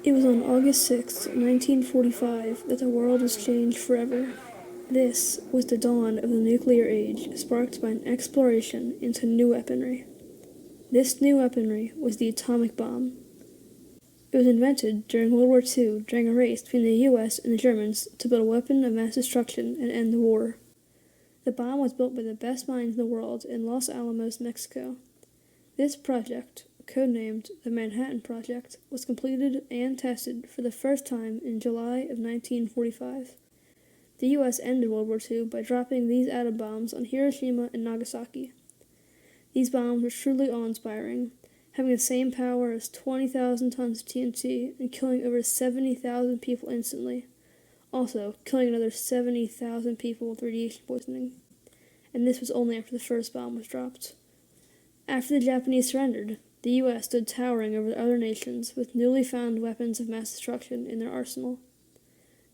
It was on August 6, 1945, that the world was changed forever. This was the dawn of the nuclear age, sparked by an exploration into new weaponry. This new weaponry was the atomic bomb. It was invented during World War II during a race between the US and the Germans to build a weapon of mass destruction and end the war. The bomb was built by the best minds in the world in Los Alamos, Mexico. This project, codenamed the Manhattan Project, was completed and tested for the first time in July of 1945. The US ended World War II by dropping these atom bombs on Hiroshima and Nagasaki. These bombs were truly awe-inspiring, having the same power as 20,000 tons of TNT and killing over 70,000 people instantly. Also, killing another 70,000 people with radiation poisoning. And this was only after the first bomb was dropped. After the Japanese surrendered, the US stood towering over the other nations with newly found weapons of mass destruction in their arsenal.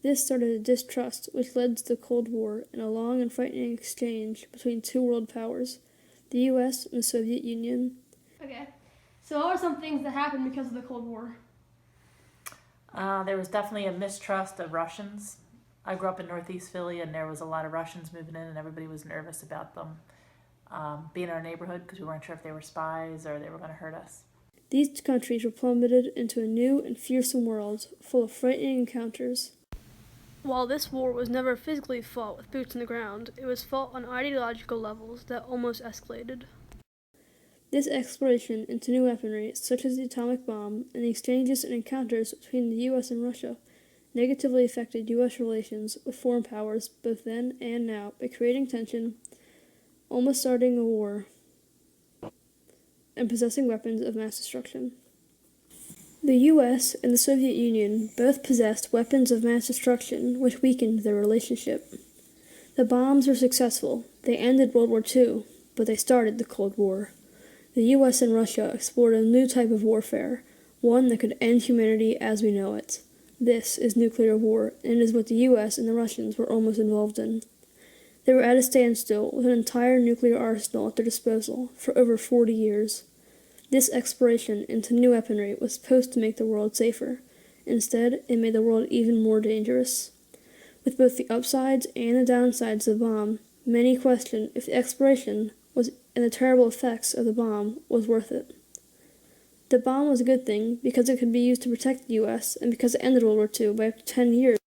This started a distrust which led to the Cold War and a long and frightening exchange between two world powers, the US and the Soviet Union. Okay, so what are some things that happened because of the Cold War? There was definitely a mistrust of Russians. I grew up in Northeast Philly, and there was a lot of Russians moving in, and everybody was nervous about them being in our neighborhood because we weren't sure if they were spies or they were going to hurt us. These countries were plummeted into a new and fearsome world full of frightening encounters. While this war was never physically fought with boots on the ground, it was fought on ideological levels that almost escalated. This exploration into new weaponry, such as the atomic bomb, and the exchanges and encounters between the US and Russia, negatively affected US relations with foreign powers both then and now by creating tension, almost starting a war, and possessing weapons of mass destruction. The US and the Soviet Union both possessed weapons of mass destruction which weakened their relationship. The bombs were successful. They ended World War II, but they started the Cold War. The US and Russia explored a new type of warfare, one that could end humanity as we know it. This is nuclear war, and it is what the US and the Russians were almost involved in. They were at a standstill with an entire nuclear arsenal at their disposal for over 40 years. This exploration into new weaponry was supposed to make the world safer. Instead, it made the world even more dangerous. With both the upsides and the downsides of the bomb, many question if the exploration and the terrible effects of the bomb was worth it. The bomb was a good thing because it could be used to protect the US and because it ended World War II by up to 10 years.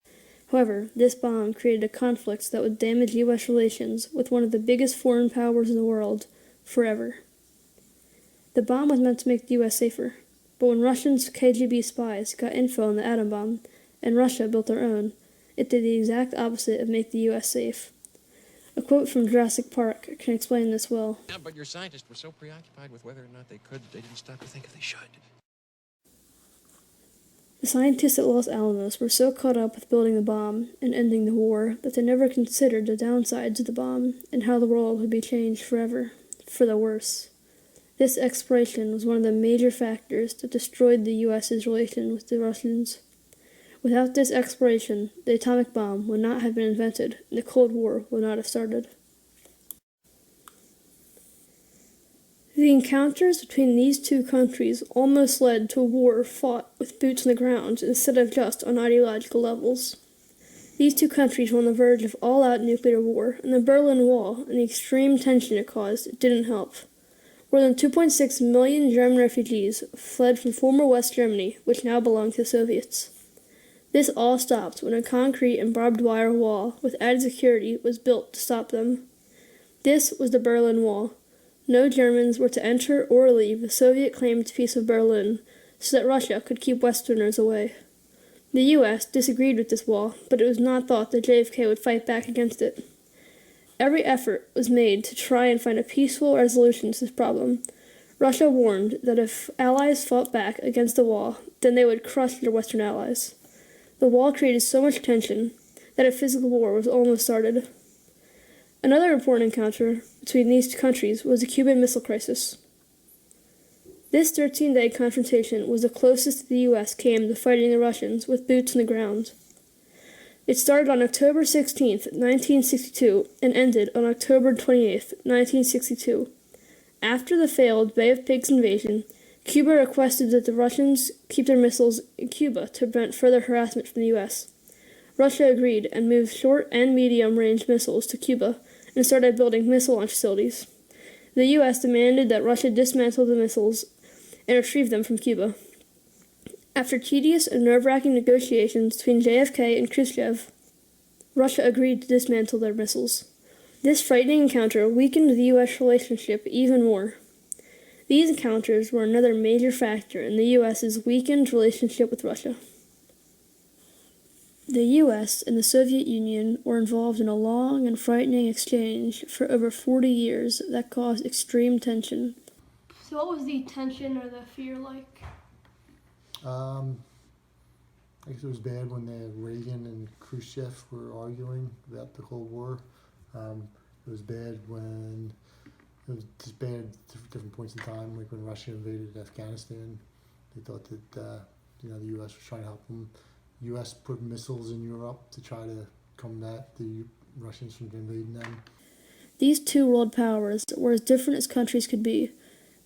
However, this bomb created a conflict that would damage US relations with one of the biggest foreign powers in the world forever. The bomb was meant to make the US safer, but when Russians' KGB spies got info on the atom bomb, and Russia built their own, it did the exact opposite of make the US safe. A quote from Jurassic Park can explain this well. Yeah, but your scientists were so preoccupied with whether or not they could, they didn't stop to think if they should. The scientists at Los Alamos were so caught up with building the bomb and ending the war that they never considered the downsides of the bomb and how the world would be changed forever, for the worse. This exploration was one of the major factors that destroyed the US's relation with the Russians. Without this exploration, the atomic bomb would not have been invented, and the Cold War would not have started. The encounters between these two countries almost led to a war fought with boots on the ground instead of just on ideological levels. These two countries were on the verge of all-out nuclear war, and the Berlin Wall and the extreme tension it caused didn't help. More than 2.6 million German refugees fled from former West Germany, which now belonged to the Soviets. This all stopped when a concrete and barbed wire wall with added security was built to stop them. This was the Berlin Wall. No Germans were to enter or leave the Soviet-claimed Peace of Berlin so that Russia could keep Westerners away. The US disagreed with this wall, but it was not thought that JFK would fight back against it. Every effort was made to try and find a peaceful resolution to this problem. Russia warned that if Allies fought back against the wall, then they would crush their Western allies. The wall created so much tension that a physical war was almost started. Another important encounter between these two countries was the Cuban Missile Crisis. This 13-day confrontation was the closest the US came to fighting the Russians with boots on the ground. It started on October 16, 1962, and ended on October 28, 1962. After the failed Bay of Pigs invasion, Cuba requested that the Russians keep their missiles in Cuba to prevent further harassment from the U.S. Russia agreed and moved short and medium-range missiles to Cuba and started building missile launch facilities. The U.S. demanded that Russia dismantle the missiles and retrieve them from Cuba. After tedious and nerve-wracking negotiations between JFK and Khrushchev, Russia agreed to dismantle their missiles. This frightening encounter weakened the U.S. relationship even more. These encounters were another major factor in the U.S.'s weakened relationship with Russia. The U.S. and the Soviet Union were involved in a long and frightening exchange for over 40 years that caused extreme tension. So what was the tension or the fear like? I guess it was bad when Reagan and Khrushchev were arguing about the Cold War. It was bad when it was just bad at different points in time, like when Russia invaded Afghanistan. They thought that the U.S. was trying to help them. The U.S. put missiles in Europe to try to combat the Russians from invading them. These two world powers were as different as countries could be.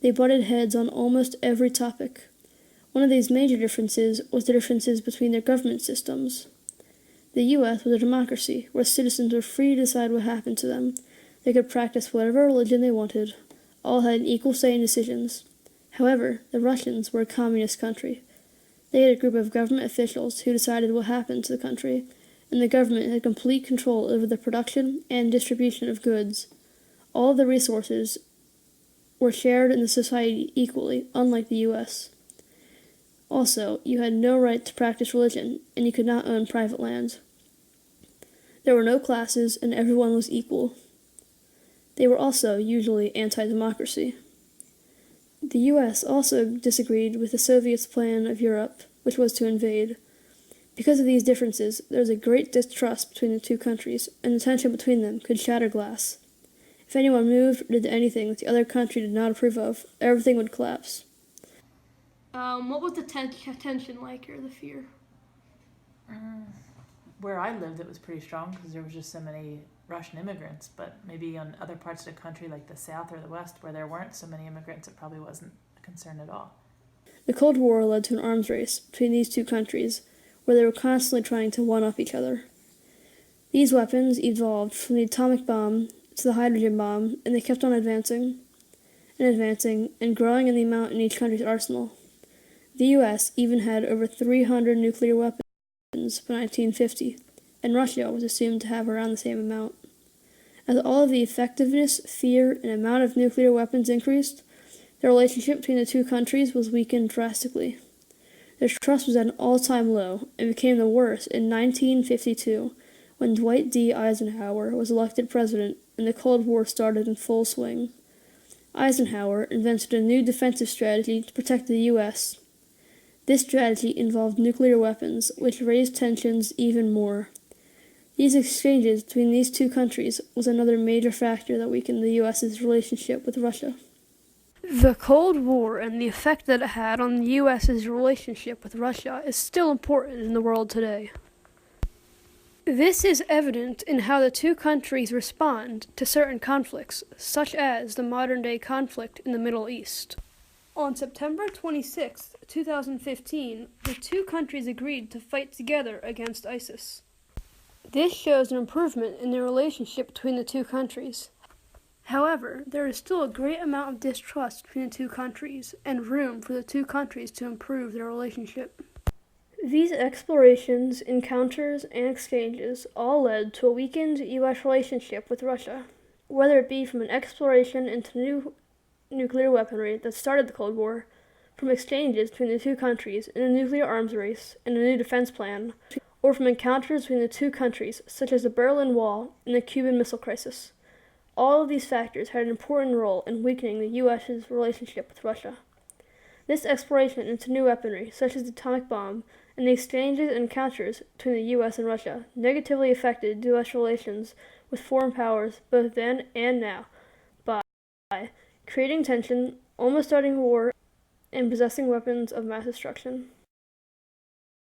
They butted heads on almost every topic. One of these major differences was the differences between their government systems. The U.S. was a democracy where citizens were free to decide what happened to them. They could practice whatever religion they wanted. All had an equal say in decisions. However, the Russians were a communist country. They had a group of government officials who decided what happened to the country, and the government had complete control over the production and distribution of goods. All of the resources were shared in the society equally, unlike the U.S. Also, you had no right to practice religion, and you could not own private land. There were no classes, and everyone was equal. They were also usually anti-democracy. The U.S. also disagreed with the Soviets' plan of Europe, which was to invade. Because of these differences, there was a great distrust between the two countries, and the tension between them could shatter glass. If anyone moved or did anything that the other country did not approve of, everything would collapse. What was the tension like, or the fear? Where I lived, it was pretty strong because there was just so many Russian immigrants, but maybe on other parts of the country like the South or the West where there weren't so many immigrants, it probably wasn't a concern at all. The Cold War led to an arms race between these two countries, where they were constantly trying to one-up each other. These weapons evolved from the atomic bomb to the hydrogen bomb, and they kept on advancing and growing in the amount in each country's arsenal. The U.S. even had over 300 nuclear weapons by 1950, and Russia was assumed to have around the same amount. As all of the effectiveness, fear, and amount of nuclear weapons increased, the relationship between the two countries was weakened drastically. Their trust was at an all-time low and became the worst in 1952, when Dwight D. Eisenhower was elected president and the Cold War started in full swing. Eisenhower invented a new defensive strategy to protect the U.S. This strategy involved nuclear weapons, which raised tensions even more. These exchanges between these two countries was another major factor that weakened the U.S.'s relationship with Russia. The Cold War and the effect that it had on the U.S.'s relationship with Russia is still important in the world today. This is evident in how the two countries respond to certain conflicts, such as the modern-day conflict in the Middle East. On September 26, 2015, the two countries agreed to fight together against ISIS. This shows an improvement in the relationship between the two countries. However, there is still a great amount of distrust between the two countries, and room for the two countries to improve their relationship. These explorations, encounters, and exchanges all led to a weakened U.S. relationship with Russia, whether it be from an exploration into new nuclear weaponry that started the Cold War, from exchanges between the two countries in a nuclear arms race and a new defense plan, or from encounters between the two countries, such as the Berlin Wall and the Cuban Missile Crisis. All of these factors had an important role in weakening the U.S.'s relationship with Russia. This exploration into new weaponry, such as the atomic bomb, and the exchanges and encounters between the U.S. and Russia negatively affected U.S. relations with foreign powers both then and now by creating tension, almost starting war, and possessing weapons of mass destruction.